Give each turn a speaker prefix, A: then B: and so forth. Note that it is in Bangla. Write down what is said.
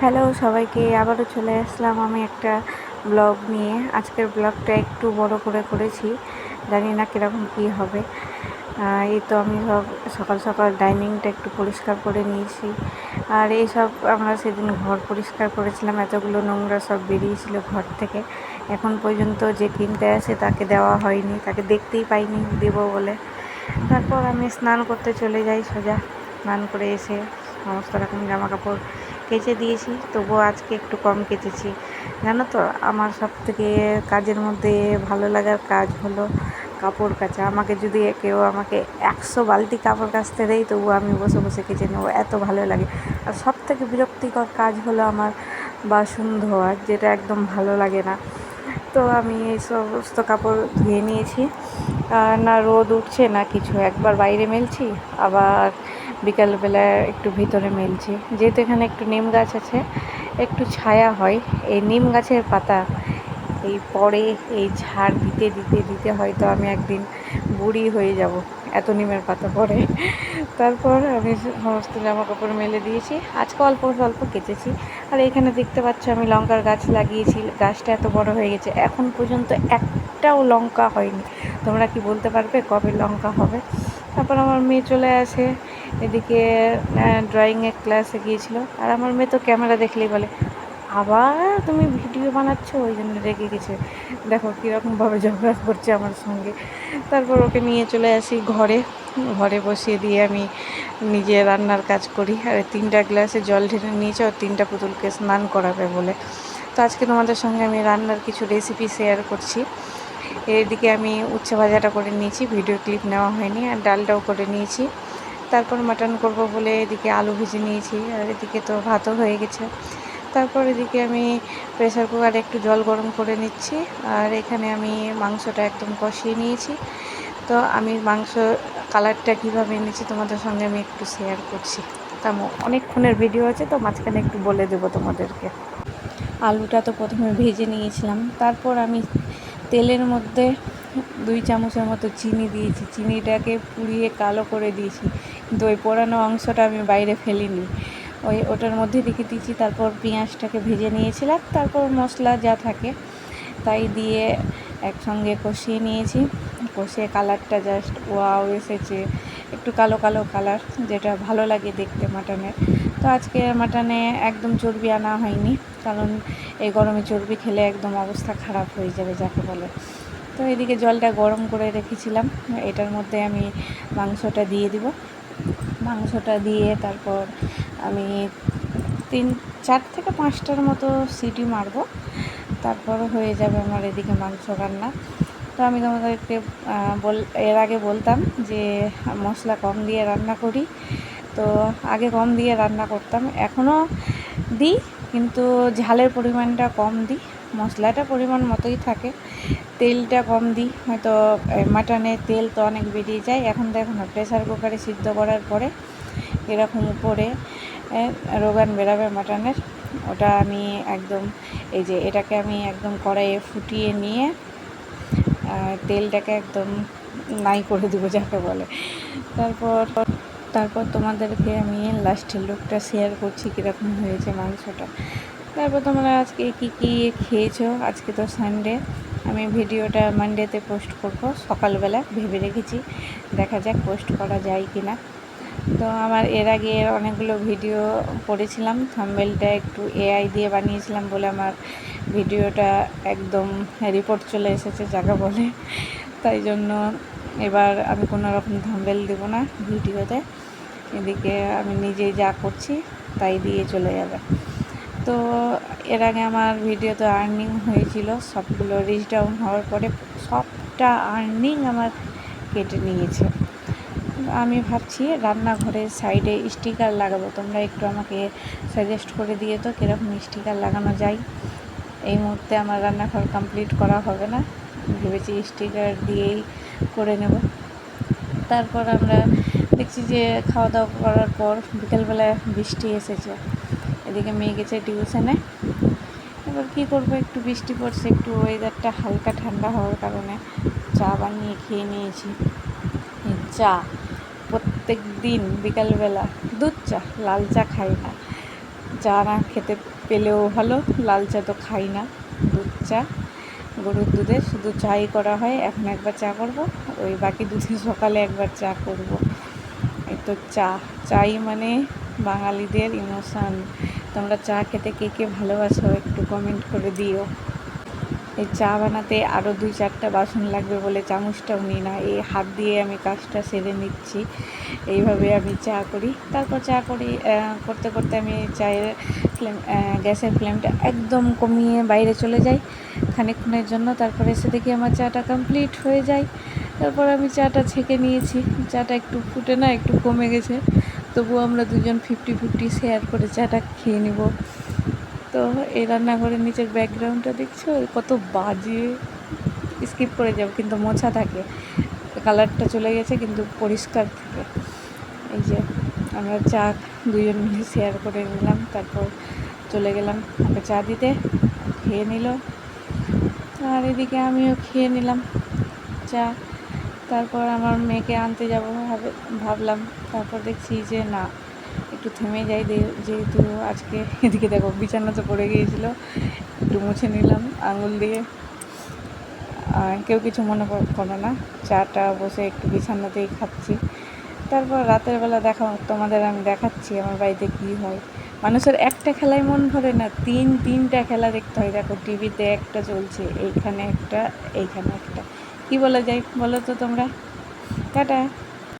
A: হ্যালো সবাইকে, আবারও চলে আসলাম আমি একটা ব্লগ নিয়ে। আজকের ব্লগটা একটু বড় করে করেছি, জানি না কীরকম কী হবে। এই তো আমি সকাল সকাল ডাইনিংটা একটু পরিষ্কার করে নিয়েছি। আর এইসব আমরা সেদিন ঘর পরিষ্কার করেছিলাম, এতগুলো নোংরা সব বেরিয়েছিল ঘর থেকে। এখন পর্যন্ত যে কিনতে আসে তাকে দেওয়া হয়নি, তাকে দেখতেই পাইনি দেবো বলে। তারপর আমি স্নান করতে চলে যাই সোজা। স্নান করে এসে সমস্ত রকম জামা কাপড় কেচে দিয়েছি, তবুও আজকে একটু কম কেচেছি। জানো তো, আমার সবথেকে কাজের মধ্যে ভালো লাগার কাজ হলো কাপড় কাচা। আমাকে যদি কেউ আমাকে 100 বালতি কাপড় কাচতে দেয়, তবুও আমি বসে বসে কেচে নেবো, এত ভালো লাগে। আর সবথেকে বিরক্তিকর কাজ হলো আমার বাসন ধোয়া, যেটা একদম ভালো লাগে না। তো আমি এই সমস্ত কাপড় ধুয়ে নিয়েছি। না রোদ উঠছে না কিছু, একবার বাইরে মেলছি, আবার বিকালবেলা একটু ভিতরে মেলছি। যেহেতু এখানে একটু নিম গাছ আছে, একটু ছায়া হয়। এই নিম গাছের পাতা এই পরে এই ঝাড় দিতে দিতে দিতে হয়তো আমি একদিন বুড়ি হয়ে যাব, এত নিমের পাতা পড়ে। তারপর আমি সমস্ত জামা কাপড় মেলে দিয়েছি, আজকে অল্প স্বল্প কেচেছি। আর এখানে দেখতে পাচ্ছ আমি লঙ্কার গাছ লাগিয়েছি, গাছটা এত বড় হয়ে গেছে, এখন পর্যন্ত একটাও লঙ্কা হয়নি। তোমরা কি বলতে পারবে কবে লঙ্কা হবে? তারপর আমার মেয়ে চলে আসে, এদিকে ড্রয়িংয়ের ক্লাসে গিয়েছিল। আর আমার মেয়ে তো ক্যামেরা দেখলেই বলে, আবার তুমি ভিডিও বানাচ্ছ, ওই জন্য রেগে গেছে। দেখো কীরকমভাবে ঝগড়া করছে আমার সঙ্গে। তারপর ওকে নিয়ে চলে আসি ঘরে, ঘরে বসিয়ে দিয়ে আমি নিজে রান্নার কাজ করি। আর 3টা গ্লাসে জল ঢেলে নিয়েছে, ওর 3টা পুতুলকে স্নান করাবে বলে। তো আজকে তোমাদের সঙ্গে আমি রান্নার কিছু রেসিপি শেয়ার করছি। এদিকে আমি উচ্ছে ভাজাটা করে নিয়েছি, ভিডিও ক্লিপ নেওয়া হয়নি। আর ডালটাও করে নিয়েছি। তারপর মাটন করব বলে এদিকে আলু ভেজে নিয়েছি, আর এদিকে তো ভাতও হয়ে গেছে। তারপর এদিকে আমি প্রেসার কুকারে একটু জল গরম করে নিচ্ছি। আর এখানে আমি মাংসটা একদম কষিয়ে নিয়েছি। তো আমি মাংস কালারটা কীভাবে এনেছি তোমাদের সঙ্গে আমি একটু শেয়ার করছি। তেমন অনেকক্ষণের ভিডিও আছে, তো মাঝখানে একটু বলে দেবো তোমাদেরকে। আলুটা তো প্রথমে ভেজে নিয়েছিলাম, তারপর আমি তেলের মধ্যে 2 চামচের মতো চিনি দিয়েছি। চিনিটাকে পুড়িয়ে কালো করে দিয়েছি, কিন্তু ওই পোড়ানো অংশটা আমি বাইরে ফেলিনি, ওটার মধ্যে রেখে দিয়েছি। তারপর পেঁয়াজটাকে ভেজে নিয়েছিলাম, তারপর মশলা যা থাকে তাই দিয়ে একসঙ্গে কষিয়ে নিয়েছি। কষিয়ে কালারটা জাস্ট ওয়াও এসেছে, একটু কালো কালো কালার, যেটা ভালো লাগে দেখতে মাটনের। তো আজকে মাটনে একদম চর্বি আনা হয়নি, কারণ এই গরমে চর্বি খেলে একদম অবস্থা খারাপ হয়ে যাবে যাকে বলে। তো এদিকে জলটা গরম করে রেখেছিলাম, এটার মধ্যে আমি মাংসটা দিয়ে দিব। মাংসটা দিয়ে তারপর আমি 4 থেকে 5টার মতো সিটি মারবো, তারপর হয়ে যাবে আমার এদিকে মাংস রান্না। তো আমি তোমাদেরকে এর আগে বলতাম যে মশলা কম দিয়ে রান্না করি, তো আগে কম দিয়ে রান্না করতাম, এখনও দিই, কিন্তু ঝালের পরিমাণটা কম দিই, মশলাটা পরিমাণ মতোই থাকে, তেলটা কম দিই। হয়তো মাটনে তেল তো অনেক বেরিয়ে যায়। এখন দেখো না, প্রেসার কুকারে সিদ্ধ করার পরে এরকম উপরে রোগান বেরাবে মাটনের, ওটা আমি একদম এই যে এটাকে আমি একদম কড়াইয়ে ফুটিয়ে নিয়ে তেলটাকে একদম নাই করে দেবো যাকে বলে। তারপর তোমাদেরকে আমি লাস্টের লুকটা শেয়ার করছি কীরকম হয়েছে মাংসটা। তারপর তোমরা আজকে কী কী খেয়েছো। আজকে তো সানডে, আমি ভিডিওটা মানডেতে পোস্ট করব সকালবেলা ভেবে রেখেছি, দেখা যাক পোস্ট করা যায় কি না। তো আমার এর আগে অনেকগুলো ভিডিও করেছিলাম, থাম্বনেলটা একটু এআই দিয়ে বানিয়েছিলাম বলে আমার ভিডিওটা একদম রিপোর্ট চলে এসেছে যাকে বলে। তাই জন্য এবার আমি কোনো রকম থাম্বনেল দেবো না ভিডিওতে, এদিকে আমি নিজেই যা করছি তাই দিয়ে চলে যাবে। তো এর আগে আমার ভিডিওতে আর্নিং হয়েছিল, সবগুলো রিচ ডাউন হওয়ার পরে সবটা আর্নিং আমার কেটে নিয়েছে। আমি ভাবছি রান্নাঘরের সাইডে স্টিকার লাগাবো, তোমরা একটু আমাকে সাজেস্ট করে দিয়ে তো কীরকম স্টিকার লাগানো যায়। এই মুহূর্তে আমার রান্নাঘর কমপ্লিট করা হবে না, ভেবেছি স্টিকার দিয়েই করে নেব। তারপর আমরা দেখছি যে খাওয়া দাওয়া করার পর বিকেলবেলা বৃষ্টি এসেছে, এদিকে মেয়ে গেছে টিউশনে। এবার কী করবো, একটু বৃষ্টি পড়ছে, একটু ওয়েদারটা হালকা ঠান্ডা হওয়ার কারণে চা বানিয়ে খেয়ে নিয়েছি। চা প্রত্যেক দিন বিকালবেলা দুধ চা, লাল চা খাই না, চা না খেতে পেলেও ভালো, লাল চা তো খাই না, দুধ চা, গরুর দুধে শুধু চাই করা হয়। এখন একবার চা করব, ওই বাকি দুধে সকালে একবার চা করব। এই তো চাই মানে বাঙালিদের ইমোশন। তোমরা চা খেতে কে কে ভালোবাসো একটু কমেন্ট করে দিও। এই চা বানাতে আরও 2-4টা বাসন লাগবে বলে চামচটাও নিই না, এই হাত দিয়ে আমি কাজটা সেরে নিচ্ছি। এইভাবে আমি চা করি। তারপর চা করি করতে করতে আমি চায়ের গ্যাসের ফ্লেমটা একদম কমিয়ে বাইরে চলে যাই খানিকক্ষণের জন্য। তারপরে এসে দেখি আমার চাটা কমপ্লিট হয়ে যায়। তারপর আমি চাটা ছেঁকে নিয়েছি। চাটা একটু ফুটে না একটু কমে গেছে, তবুও আমরা দুজন 50-50 শেয়ার করে চাটা খেয়ে নিব। তো এই রান্নাঘরের নিচের ব্যাকগ্রাউন্ডটা দেখছো কত বাজে, স্কিপ করে যাব, কিন্তু মোছা থাকে, কালারটা চলে গেছে কিন্তু পরিষ্কার থাকে। এই যে আমরা চা দুজন মিলে শেয়ার করে নিলাম, তারপর চলে গেলাম ওকে চা দিতে, খেয়ে নিল, আর এদিকে আমিও খেয়ে নিলাম চা। তারপর আমার মেয়েকে আনতে যাব ভাবলাম, তারপর দেখছি যে না, একটু থেমে যাই, যেহেতু আজকে এদিকে দেখো বিছানাতে পড়ে গিয়েছিলো, একটু মুছে নিলাম আঙুল দিয়ে। কেউ কিছু মনে করো না, চাটা বসে একটু বিছানাতেই খাচ্ছি। তারপর রাতের বেলা তোমাদের আমি দেখাচ্ছি আমার বাড়িতে কী হয়। মানুষের একটা খেলায় মন ভরে না, 3-3টা খেলা দেখতে হয়। দেখো টিভিতে একটা চলছে, এইখানে একটা, এইখানে একটা, কী বলা যায় বলো তো তোমরা? টাটা।